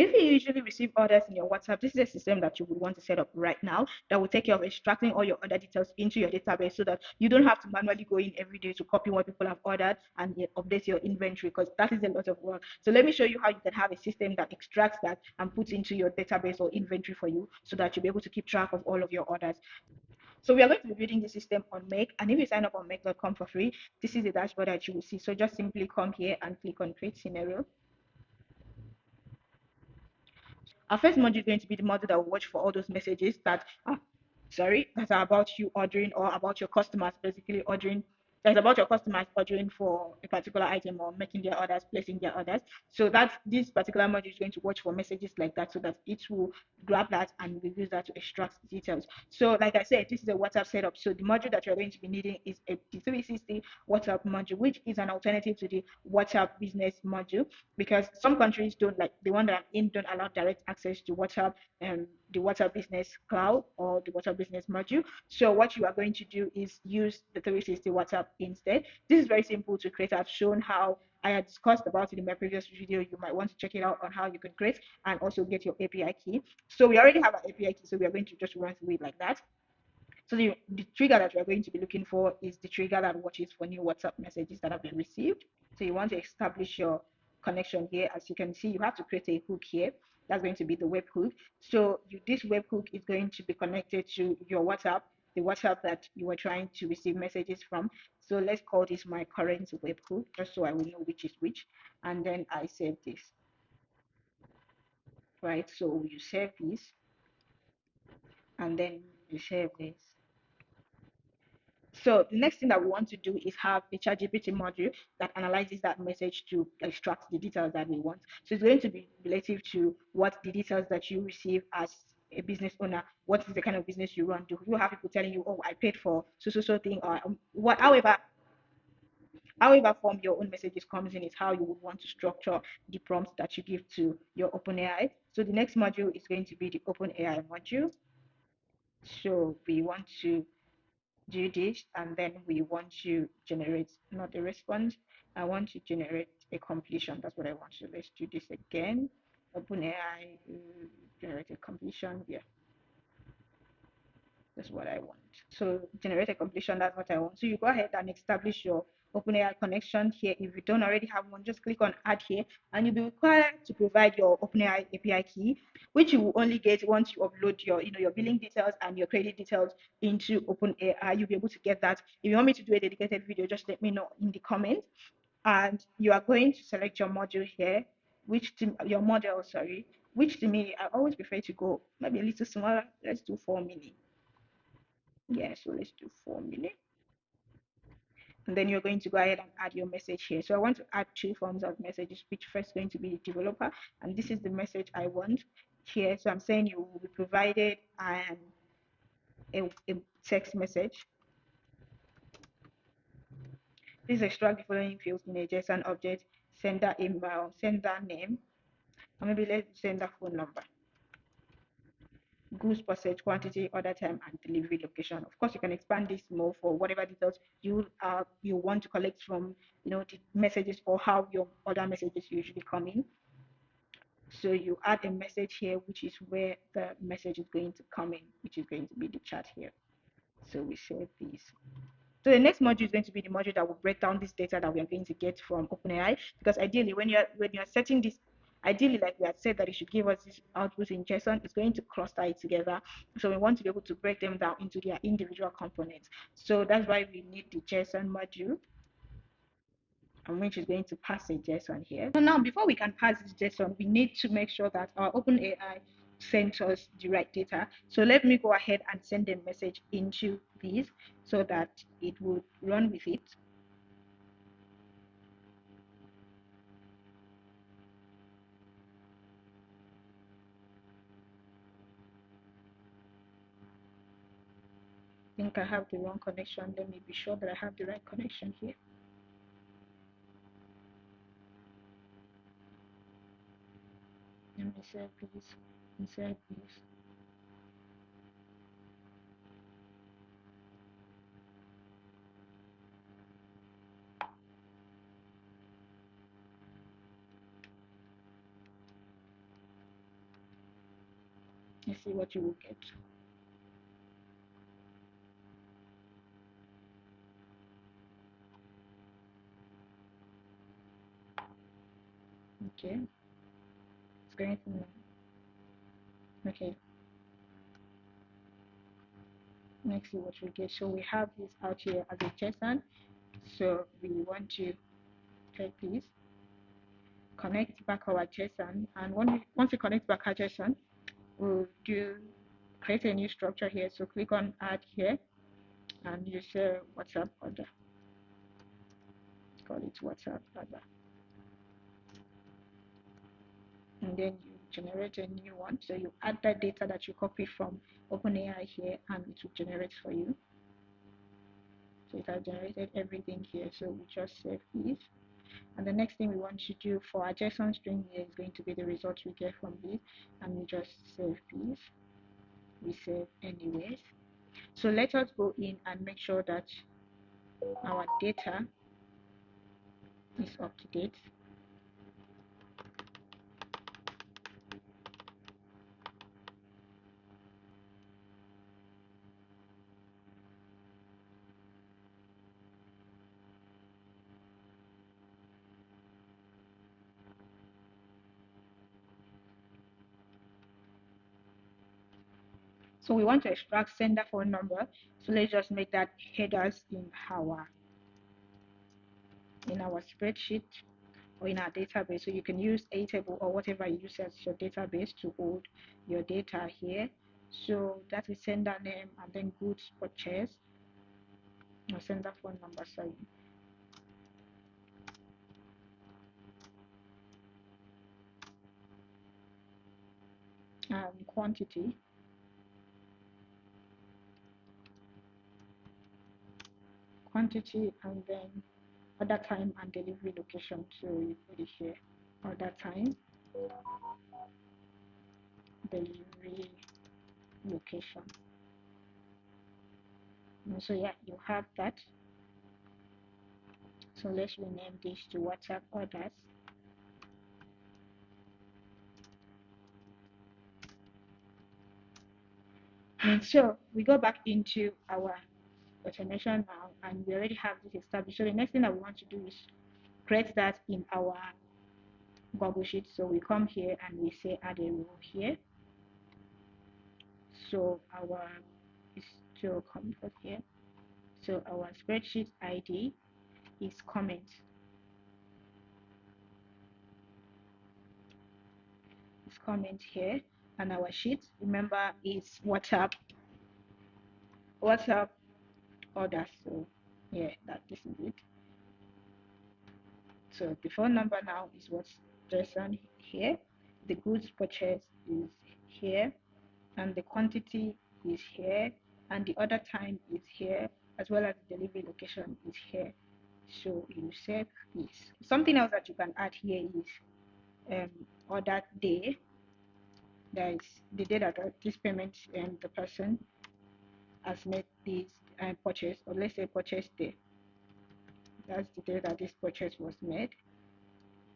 If you usually receive orders in your WhatsApp, this is a system that you would want to set up right now that will take care of extracting all your order details into your database so that you don't have to manually go in every day to copy what people have ordered and update your inventory, because that is a lot of work. So let me show you how you can have a system that extracts that and puts into your database or inventory for you so that you'll be able to keep track of all of your orders. So we are going to be building the system on Make, and if you sign up on Make.com for free, this is the dashboard that you will see. So just simply come here and click on Create Scenario. Our first module is going to be the module that will watch for all those messages that are, that are about you ordering, or about your customers basically ordering. That's about your customers ordering for a particular item or making their orders, placing their orders. So that this particular module is going to watch for messages like that so that it will grab that and will use that to extract details. So like I said, this is a WhatsApp setup. So the module that you're going to be needing is a 360 WhatsApp module, which is an alternative to the WhatsApp business module, because some countries don't, like the one that I'm in, don't allow direct access to WhatsApp and the WhatsApp business cloud or the WhatsApp business module. So what you are going to do is use the 360 WhatsApp instead. This is very simple to create. I've shown how I had discussed about it in my previous video. You might want to check it out on how you can create and also get your API key. So we already have an API key, so we are going to just run through it like that. So the trigger that we're going to be looking for is the trigger that watches for new WhatsApp messages that have been received. So you want to establish your connection here. As you can see, you have to create a hook here. That's going to be the webhook. So this webhook is going to be connected to your WhatsApp, the WhatsApp that you were trying to receive messages from. So let's call this my current webhook, just so I will know which is which. And then I save this. Right, so you save this, and then you save this. So the next thing that we want to do is have a ChatGPT module that analyzes that message to extract the details that we want. So it's going to be relative to what the details that you receive as a business owner. What is the kind of business you run? Do you have people telling you, "Oh, I paid for so thing," or what? However form your own messages comes in is how you would want to structure the prompts that you give to your OpenAI. So the next module is going to be the OpenAI module. So we want to do this, and then we want to generate not a response. I want to generate a completion. That's what I want. So let's do this again. OpenAI generate a completion. Yeah, that's what I want. So generate a completion. That's what I want. So you go ahead and establish your OpenAI connection here. If you don't already have one, just click on add here, and you'll be required to provide your OpenAI API key, which you will only get once you upload your your billing details and your credit details into OpenAI. You'll be able to get that. If you want me to do a dedicated video, just let me know in the comments. And you are going to select your module here, which to your model, sorry, which to me I always prefer to go maybe a little smaller. Let's do 4 mini. Yeah, so let's do 4 mini. And then you're going to go ahead and add your message here. So I want to add two forms of messages, which first going to be the developer, and this is the message I want here. So I'm saying you will be provided a text message. Please extract the following fields in a JSON object: sender email, sender name, or maybe let's send a phone number, goods percentage, quantity, order time, and delivery location. Of course, you can expand this more for whatever details you want to collect from the messages, or how your other messages usually come in. So you add a message here, which is where the message is going to come in, which is going to be the chat here. So we save this. So the next module is going to be the module that will break down this data that we are going to get from OpenAI, because ideally when you're setting this, ideally, like we had said, that it should give us this output in JSON, it's going to cluster it together. So we want to be able to break them down into their individual components. So that's why we need the JSON module, and which is going to pass a JSON here. So now, before we can pass this JSON, we need to make sure that our OpenAI sends us the right data. So let me go ahead and send a message into this so that it would run with it. I think I have the wrong connection. Let me be sure that I have the right connection here. Let me save this. Insert this. Let's see what you will get. Okay, it's going to. Okay, let's see what we get. So we have this out here as a JSON. So we want to take this, connect back our JSON, and once we connect back our JSON, we'll create a new structure here. So click on add here, and you say WhatsApp order. Let's call it WhatsApp order, and then you generate a new one. So you add that data that you copy from OpenAI here, and it will generate for you. So it has generated everything here. So we just save this. And the next thing we want to do for our JSON string here is going to be the result we get from this, and we just save this. We save anyways. So let us go in and make sure that our data is up to date. So we want to extract sender phone number. So let's just make that headers in our spreadsheet or in our database. So you can use Airtable or whatever you use as your database to hold your data here. So that is sender name and then goods purchase or sender phone number, sorry. Quantity, and then order time and delivery location. So you put it here, order time, delivery location. And so yeah, you have that. So let's rename this to WhatsApp orders. And so we go back into our automation now, and we already have this established. So the next thing that we want to do is create that in our Google Sheet. So we come here and we say add a row here. So our is still coming from here. So our spreadsheet ID is comment. It's comment here, and our sheet, remember, is WhatsApp orders. So yeah, this is it. So the phone number now is what's JSON here. The goods purchased is here, and the quantity is here, and the order time is here, as well as the delivery location is here. So you save this. Something else that you can add here is order day. That is the day that this payment and the person has made this purchase, or let's say purchase day. That's the day that this purchase was made,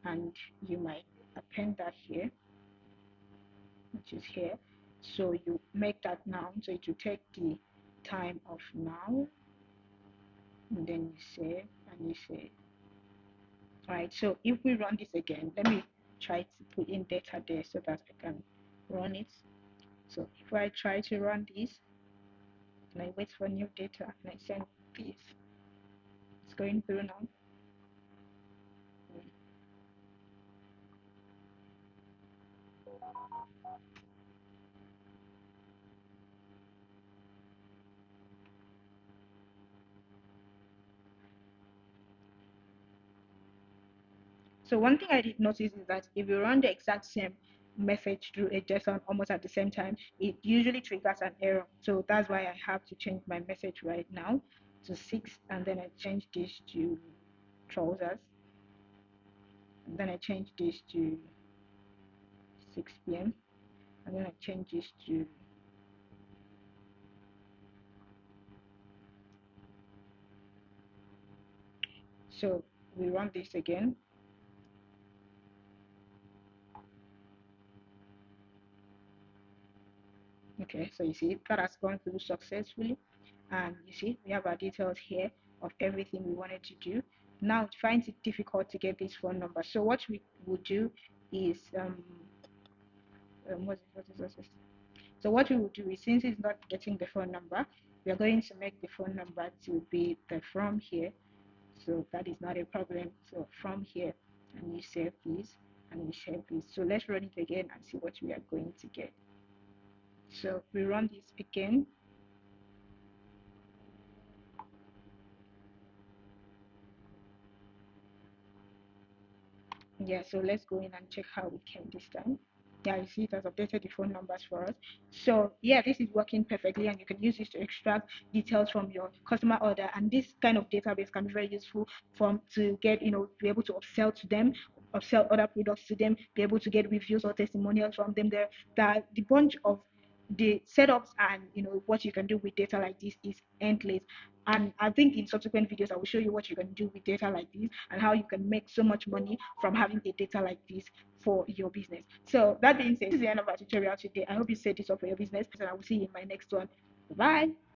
and you might append that here, which is here. So you make that now, so it will take the time of now, and then you save and you save. All right, so if we run this again, let me try to put in data there so that I can run it. So if I try to run this and I wait for new data and I send this, it's going through now. So one thing I did notice is that if you run the exact same message through a JSON almost at the same time, it usually triggers an error. So that's why I have to change my message right now to 6, and then I change this to trousers, and then I change this to 6 p.m. and then I change this to so we run this again. Okay, so you see that has gone through successfully, and you see we have our details here of everything we wanted to do. Now it finds it difficult to get this phone number, so what we will do is what is this? So what we will do is, since it's not getting the phone number, we are going to make the phone number to be the from here. So that is not a problem. So from here, and we save this, and we save this. So let's run it again and see what we are going to get. So we run this again. Yeah, so let's go in and check how we came this time. Yeah, you see it has updated the phone numbers for us. So yeah, this is working perfectly, and you can use this to extract details from your customer order. And this kind of database can be very useful from to get, be able to upsell to them, upsell other products to them, be able to get reviews or testimonials from them. There, that the bunch of the setups and what you can do with data like this is endless. And I think in subsequent videos I will show you what you can do with data like this and how you can make so much money from having a data like this for your business. So that being said, this is the end of our tutorial today. I hope you set this up for your business, and I will see you in my next one. Bye.